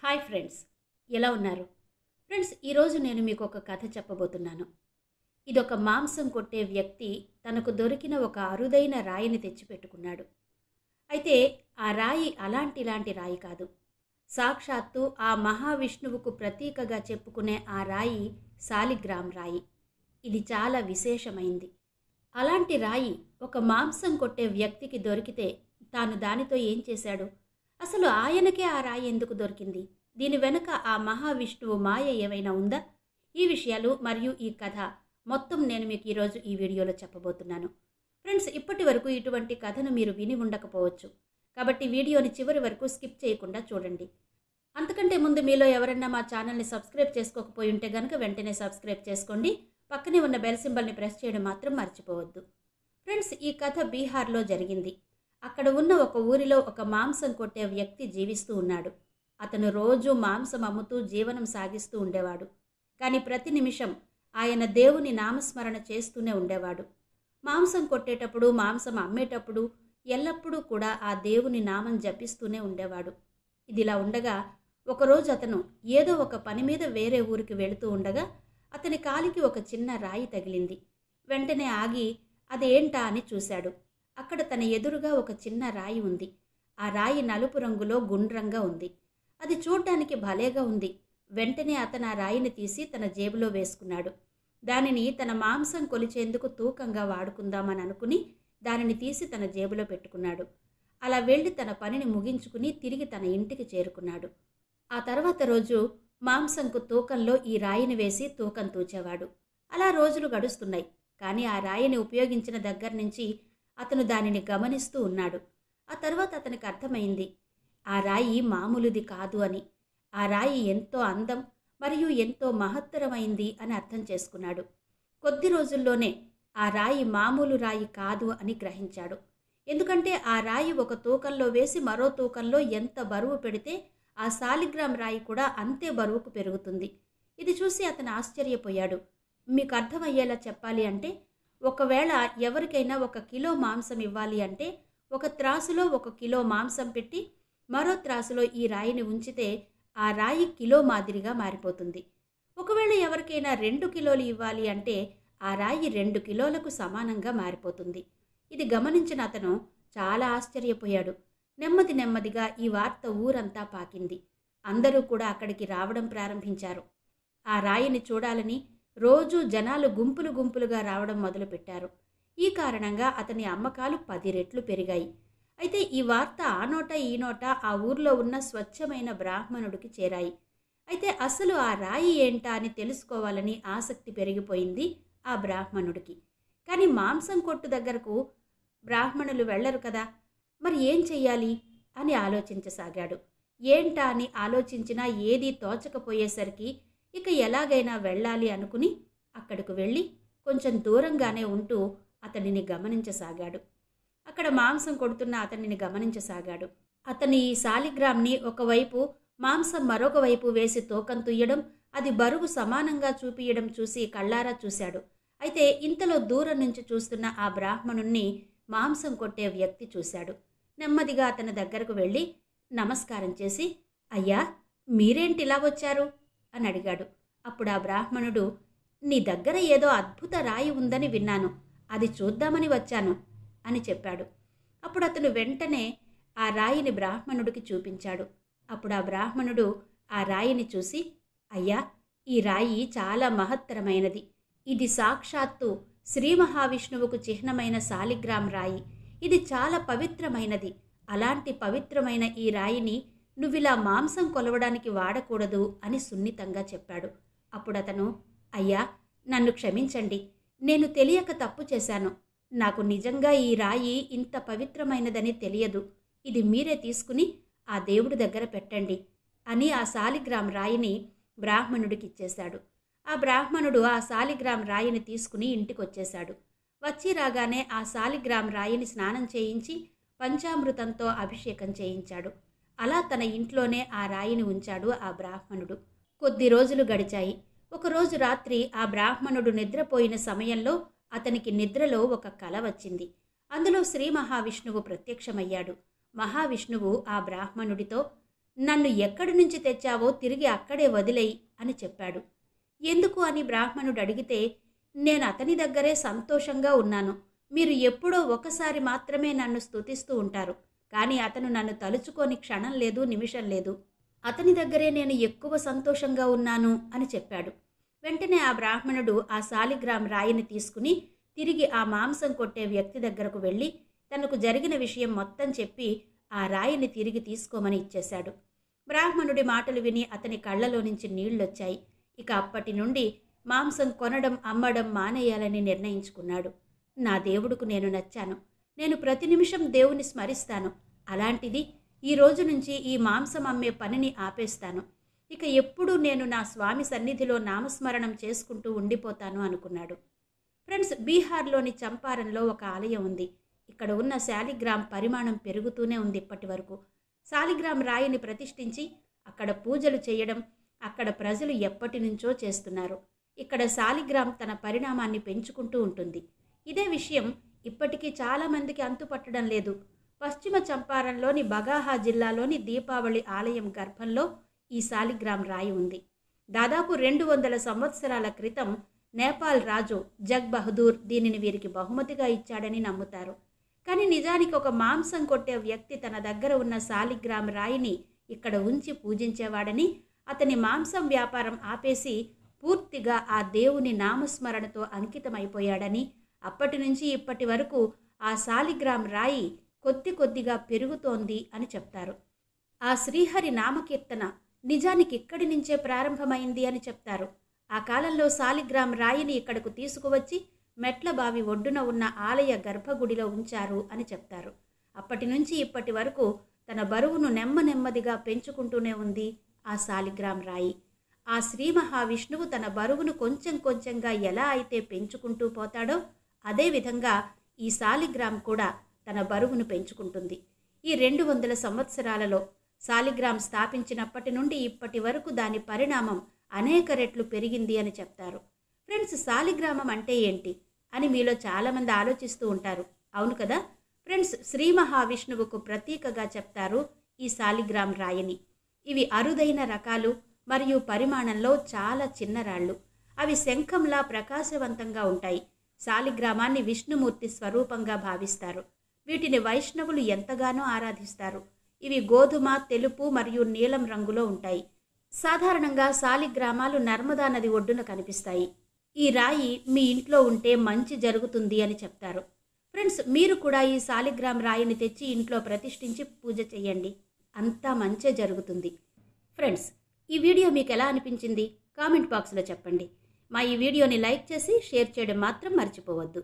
Hi friends, ఎలా ఉన్నారు? Friends, ఈరోజు నేను మీకు ఒక కథ చెప్పబోతున్నాను. ఇదొక మాంసం కొట్టే వ్యక్తి తనకు దొరికిన ఒక అరుదైన రాయిని తెచ్చిపెట్టుకున్నాడు. అయితే ఆ రాయి ఇలాంటి రాయి కాదు. సాక్షాత్తు ఆ మహావిష్ణువుకు ప్రతీకగా చెప్పుకునే ఆ రాయి సాలిగ్రామ్ రాయి. ఇది చాలా విశేషమైంది. అలాంటి రాయి ఒక మాంసం కొట్టే వ్యక్తికి దొరికితే తాను దానితో ఏం చేశాడు? అసలు ఆయనకే ఆ రాయి ఎందుకు దొరికింది? దీని వెనుక ఆ మహావిష్ణువు మాయ ఏమైనా ఉందా? ఈ విషయాలు మరియు ఈ కథ మొత్తం నేను మీకు ఈరోజు ఈ వీడియోలో చెప్పబోతున్నాను. ఫ్రెండ్స్, ఇప్పటి వరకు ఇటువంటి కథను మీరు విని ఉండకపోవచ్చు. కాబట్టి వీడియోని చివరి వరకు స్కిప్ చేయకుండా చూడండి. అంతకంటే ముందు మీలో ఎవరన్నా మా ఛానల్ని సబ్స్క్రైబ్ చేసుకోకపోయి ఉంటే కనుక వెంటనే సబ్స్క్రైబ్ చేసుకోండి. పక్కనే ఉన్న బెల్ సింబల్ని ప్రెస్ చేయడం మాత్రం మర్చిపోవద్దు. ఫ్రెండ్స్, ఈ కథ బీహార్లో జరిగింది. అక్కడ ఉన్న ఒక ఊరిలో ఒక మాంసం కొట్టే వ్యక్తి జీవిస్తూ ఉన్నాడు. అతను రోజూ మాంసం అమ్ముతూ జీవనం సాగిస్తూ ఉండేవాడు. కానీ ప్రతి నిమిషం ఆయన దేవుని నామస్మరణ చేస్తూనే ఉండేవాడు. మాంసం కొట్టేటప్పుడు, మాంసం అమ్మేటప్పుడు ఎల్లప్పుడూ కూడా ఆ దేవుని నామం జపిస్తూనే ఉండేవాడు. ఇదిలా ఉండగా ఒకరోజు అతను ఏదో ఒక పని మీద వేరే ఊరికి వెళుతూ ఉండగా అతని కాలికి ఒక చిన్న రాయి తగిలింది. వెంటనే ఆగి అదేంటా అని చూశాడు. అక్కడ తన ఎదురుగా ఒక చిన్న రాయి ఉంది. ఆ రాయి నలుపు రంగులో గుండ్రంగా ఉంది. అది చూడ్డానికి భలేగా ఉంది. వెంటనే అతను ఆ రాయిని తీసి తన జేబులో వేసుకున్నాడు. దానిని తన మాంసం కొలిచేందుకు తూకంగా వాడుకుందామని అనుకుని దానిని తీసి తన జేబులో పెట్టుకున్నాడు. అలా వెళ్ళి తన పనిని ముగించుకుని తిరిగి తన ఇంటికి చేరుకున్నాడు. ఆ తర్వాత రోజు మాంసంకు తూకంలో ఈ రాయిని వేసి తూకం తూచేవాడు. అలా రోజులు గడుస్తున్నాయి. కానీ ఆ రాయిని ఉపయోగించిన దగ్గర నుంచి అతను దానిని గమనిస్తూ ఉన్నాడు. ఆ తర్వాత అతనికి అర్థమైంది, ఆ రాయి మామూలుది కాదు అని. ఆ రాయి ఎంతో అందం మరియు ఎంతో మహత్తరమైంది అని అర్థం చేసుకున్నాడు. కొద్ది రోజుల్లోనే ఆ రాయి మామూలు రాయి కాదు అని గ్రహించాడు. ఎందుకంటే ఆ రాయి ఒక తూకంలో వేసి మరో తూకంలో ఎంత బరువు పెడితే ఆ సాలిగ్రామ్ రాయి కూడా అంతే బరువుకు పెరుగుతుంది. ఇది చూసి అతను ఆశ్చర్యపోయాడు. మీకు అర్థమయ్యేలా చెప్పాలి అంటే, ఒకవేళ ఎవరికైనా 1 కిలో మాంసం ఇవ్వాలి అంటే ఒక త్రాసులో 1 కిలో మాంసం పెట్టి మరో త్రాసులో ఈ రాయిని ఉంచితే ఆ రాయి కిలో మాదిరిగా మారిపోతుంది. ఒకవేళ ఎవరికైనా 2 కిలోలు ఇవ్వాలి అంటే ఆ రాయి 2 కిలోలకు సమానంగా మారిపోతుంది. ఇది గమనించిన అతను చాలా ఆశ్చర్యపోయాడు. నెమ్మదిగా ఈ వార్త ఊరంతా పాకింది. అందరూ కూడా అక్కడికి రావడం ప్రారంభించారు. ఆ రాయిని చూడాలని రోజూ జనాలు గుంపులుగా రావడం మొదలుపెట్టారు. ఈ కారణంగా అతని అమ్మకాలు 10 రెట్లు పెరిగాయి. అయితే ఈ వార్త ఆ నోట ఈ నోట ఆ ఊర్లో ఉన్న స్వచ్ఛమైన బ్రాహ్మణుడికి చేరాయి. అయితే అసలు ఆ రాయి ఏంటా అని తెలుసుకోవాలని ఆసక్తి పెరిగిపోయింది ఆ బ్రాహ్మణుడికి. కానీ మాంసం కొట్టు దగ్గరకు బ్రాహ్మణులు వెళ్లరు కదా, మరి ఏం చెయ్యాలి అని ఆలోచించసాగాడు. ఏంటా అని ఆలోచించినా ఏదీ తోచకపోయేసరికి ఇక ఎలాగైనా వెళ్ళాలి అనుకుని అక్కడికి వెళ్ళి కొంచెం దూరంగానే ఉంటూ అతనిని గమనించసాగాడు. అక్కడ మాంసం కొడుతున్న అతనిని గమనించసాగాడు. అతని ఈ సాలిగ్రామ్ని ఒకవైపు, మాంసం మరొక వైపు వేసి తూకం తుయ్యడం, అది బరువు సమానంగా చూపియడం చూసి కళ్ళారా చూశాడు. అయితే ఇంతలో దూరం నుంచి చూస్తున్న ఆ బ్రాహ్మణుణ్ణి మాంసం కొట్టే వ్యక్తి చూశాడు. నెమ్మదిగా అతని దగ్గరకు వెళ్ళి నమస్కారం చేసి, అయ్యా, మీరేంటిలా వచ్చారు అని అడిగాడు. అప్పుడు ఆ బ్రాహ్మణుడు, నీ దగ్గర ఏదో అద్భుత రాయి ఉందని విన్నాను, అది చూద్దామని వచ్చాను అని చెప్పాడు. అప్పుడు అతను వెంటనే ఆ రాయిని బ్రాహ్మణుడికి చూపించాడు. అప్పుడు ఆ బ్రాహ్మణుడు ఆ రాయిని చూసి, అయ్యా, ఈ రాయి చాలా మహత్తరమైనది. ఇది సాక్షాత్తు శ్రీ మహావిష్ణువుకు చిహ్నమైన సాలిగ్రామ్ రాయి. ఇది చాలా పవిత్రమైనది. అలాంటి పవిత్రమైన ఈ రాయిని నువ్విలా మాంసం కొలవడానికి వాడకూడదు అని సున్నితంగా చెప్పాడు. అప్పుడు అతను, అయ్యా, నన్ను క్షమించండి, నేను తెలియక తప్పు చేశాను. నాకు నిజంగా ఈ రాయి ఇంత పవిత్రమైనదని తెలియదు. ఇది మీరే తీసుకుని ఆ దేవుడి దగ్గర పెట్టండి అని ఆ సాలిగ్రామ్ రాయిని బ్రాహ్మణుడికిచ్చేశాడు. ఆ బ్రాహ్మణుడు ఆ సాలిగ్రామ్ రాయిని తీసుకుని ఇంటికొచ్చేశాడు. వచ్చి రాగానే ఆ సాలిగ్రామ్ రాయిని స్నానం చేయించి పంచామృతంతో అభిషేకం చేయించాడు. అలా తన ఇంట్లోనే ఆ రాయిని ఉంచాడు ఆ బ్రాహ్మణుడు. కొద్ది రోజులు గడిచాయి. ఒకరోజు రాత్రి ఆ బ్రాహ్మణుడు నిద్రపోయిన సమయంలో అతనికి నిద్రలో ఒక కల వచ్చింది. అందులో శ్రీ మహావిష్ణువు ప్రత్యక్షమయ్యాడు. మహావిష్ణువు ఆ బ్రాహ్మణుడితో, నన్ను ఎక్కడి నుంచి తెచ్చావో తిరిగి అక్కడే వదిలేయి అని చెప్పాడు. ఎందుకు అని బ్రాహ్మణుడు అడిగితే, నేను అతని దగ్గరే సంతోషంగా ఉన్నాను. మీరు ఎప్పుడో ఒకసారి మాత్రమే నన్ను స్తుతిస్తూ ఉంటారు, కానీ అతను నన్ను తలుచుకొని క్షణం లేదు, నిమిషం లేదు. అతని దగ్గరే నేను ఎక్కువ సంతోషంగా ఉన్నాను అని చెప్పాడు. వెంటనే ఆ బ్రాహ్మణుడు ఆ శాలిగ్రామ్ రాయిని తీసుకుని తిరిగి ఆ మాంసం కొట్టే వ్యక్తి దగ్గరకు వెళ్ళి తనకు జరిగిన విషయం మొత్తం చెప్పి ఆ రాయిని తిరిగి తీసుకోమని ఇచ్చేశాడు. బ్రాహ్మణుడి మాటలు విని అతని కళ్ళలో నుంచి నీళ్లొచ్చాయి. ఇక అప్పటి నుండి మాంసం కొనడం, అమ్మడం మానేయాలని నిర్ణయించుకున్నాడు. నా దేవుడుకు నేను నచ్చాను, నేను ప్రతి నిమిషం దేవుని స్మరిస్తాను. అలాంటిది ఈ రోజు నుంచి ఈ మాంసం అమ్మే పనిని ఆపేస్తాను. ఇక ఎప్పుడూ నేను నా స్వామి సన్నిధిలో నామస్మరణం చేసుకుంటూ ఉండిపోతాను అనుకున్నాడు. ఫ్రెండ్స్, బీహార్లోని చంపారణ్లో ఒక ఆలయం ఉంది. ఇక్కడ ఉన్న శాలిగ్రామ్ పరిమాణం పెరుగుతూనే ఉంది ఇప్పటి వరకు. శాలిగ్రామ్ రాయిని ప్రతిష్ఠించి అక్కడ పూజలు చేయడం అక్కడ ప్రజలు ఎప్పటి నుంచో చేస్తున్నారు. ఇక్కడ శాలిగ్రామ్ తన పరిణామాన్ని పెంచుకుంటూ ఉంటుంది. ఇదే విషయం ఇప్పటికీ చాలామందికి అంతుపట్టడం లేదు. పశ్చిమ చంపారణ్లోని బగాహా జిల్లాలోని దీపావళి ఆలయం గర్భంలో ఈ శాలిగ్రామ్ రాయి ఉంది. దాదాపు 200 సంవత్సరాల క్రితం నేపాల్ రాజు జగ్ బహదూర్ దీనిని వీరికి బహుమతిగా ఇచ్చాడని నమ్ముతారు. కానీ నిజానికి ఒక మాంసం కొట్టే వ్యక్తి తన దగ్గర ఉన్న శాలిగ్రామ్ రాయిని ఇక్కడ ఉంచి పూజించేవాడని, అతని మాంసం వ్యాపారం ఆపేసి పూర్తిగా ఆ దేవుని నామస్మరణతో అంకితమైపోయాడని, అప్పటి నుంచి ఇప్పటి వరకు ఆ శాలిగ్రామ్ రాయి కొద్దిగా పెరుగుతోంది అని చెప్తారు. ఆ శ్రీహరి నామకీర్తన నిజానికి ఇక్కడి నుంచే ప్రారంభమైంది అని చెప్తారు. ఆ కాలంలో శాలిగ్రామ్ రాయిని ఇక్కడకు తీసుకువచ్చి మెట్ల బావి ఒడ్డున ఉన్న ఆలయ గర్భగుడిలో ఉంచారు అని చెప్తారు. అప్పటి నుంచి ఇప్పటి వరకు తన బరువును నెమ్మదిగా పెంచుకుంటూనే ఉంది ఆ శాలిగ్రామ్ రాయి. ఆ శ్రీ మహావిష్ణువు తన బరువును కొంచెంగా ఎలా అయితే పెంచుకుంటూ పోతాడో అదేవిధంగా ఈ శాలిగ్రామ్ కూడా తన బరువును పెంచుకుంటుంది. ఈ 200 సంవత్సరాలలో శాలిగ్రామ్ స్థాపించినప్పటి నుండి ఇప్పటి వరకు దాని పరిణామం అనేక రెట్లు పెరిగింది అని చెప్తారు. ఫ్రెండ్స్, శాలిగ్రామం అంటే ఏంటి అని మీలో చాలామంది ఆలోచిస్తూ ఉంటారు. అవును కదా ఫ్రెండ్స్, శ్రీ మహావిష్ణువుకు ప్రతీకగా చెప్తారు ఈ శాలిగ్రామ్ రాయిని. ఇవి అరుదైన రకాలు మరియు పరిమాణంలో చాలా చిన్న రాళ్ళు. అవి శంఖంలా ప్రకాశవంతంగా ఉంటాయి. శాలిగ్రామాన్ని విష్ణుమూర్తి స్వరూపంగా భావిస్తారు. వీటిని వైష్ణవులు ఎంతగానో ఆరాధిస్తారు. ఇవి గోధుమ, తెలుపు మరియు నీలం రంగులో ఉంటాయి. సాధారణంగా శాలిగ్రామాలు నర్మదా నది ఒడ్డున కనిపిస్తాయి. ఈ రాయి మీ ఇంట్లో ఉంటే మంచి జరుగుతుంది అని చెప్తారు. ఫ్రెండ్స్, మీరు కూడా ఈ శాలిగ్రామ్ రాయిని తెచ్చి ఇంట్లో ప్రతిష్ఠించి పూజ చేయండి, అంతా మంచే జరుగుతుంది. ఫ్రెండ్స్, ఈ వీడియో మీకు ఎలా అనిపించింది కామెంట్ బాక్స్లో చెప్పండి. మా ఈ వీడియోని లైక్ చేసి షేర్ చేయడం మాత్రం మర్చిపోవద్దు.